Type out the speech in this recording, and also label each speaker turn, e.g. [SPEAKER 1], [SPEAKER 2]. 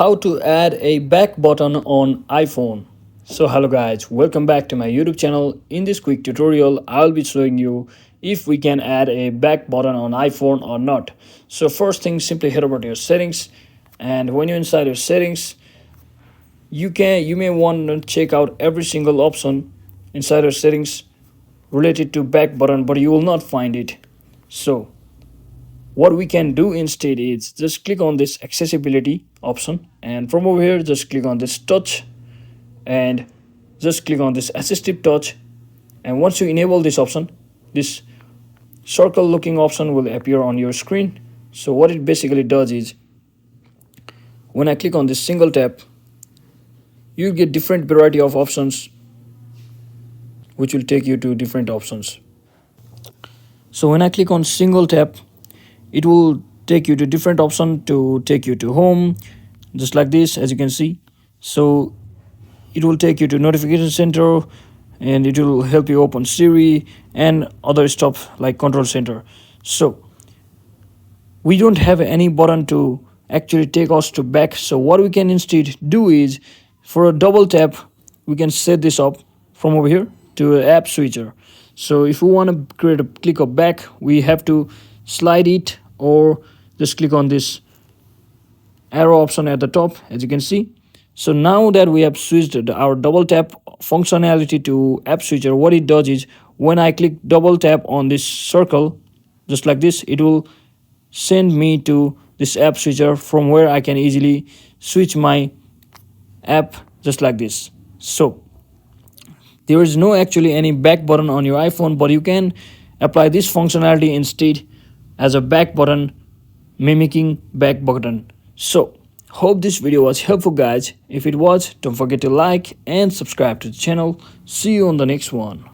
[SPEAKER 1] How to add a back button on iPhone. So hello guys, welcome back to my YouTube channel. In this quick tutorial, I'll be showing you if we can add a back button on iPhone or not. So first thing, simply head over to your settings, and when you're inside your settings, you may want to check out every single option inside your settings related to back button, but you will not find it. So what we can do instead is just click on this accessibility option, and from over here just click on this touch and just click on this assistive touch. And once you enable this option, this circle looking option will appear on your screen. So what it basically does is when I click on this single tap, you'll get different variety of options which will take you to different options. So when I click on single tap, it will take you to different option to take you to home, just like this, as you can see. So it will take you to notification center, and it will help you open Siri and other stuff like control center. So we don't have any button to actually take us to back. So what we can instead do is, for a double tap, we can set this up from over here to an app switcher. So if we want to create a click of back, we have to slide it or just click on this arrow option at the top, as you can see. So now that we have switched our double tap functionality to app switcher, what it does is when I click double tap on this circle, just like this, it will send me to this app switcher from where I can easily switch my app just like this. So there is no actually any back button on your iPhone, but you can apply this functionality instead as a back button, mimicking back button. So hope this video was helpful guys. If it was, don't forget to like and subscribe to the channel. See you on the next one.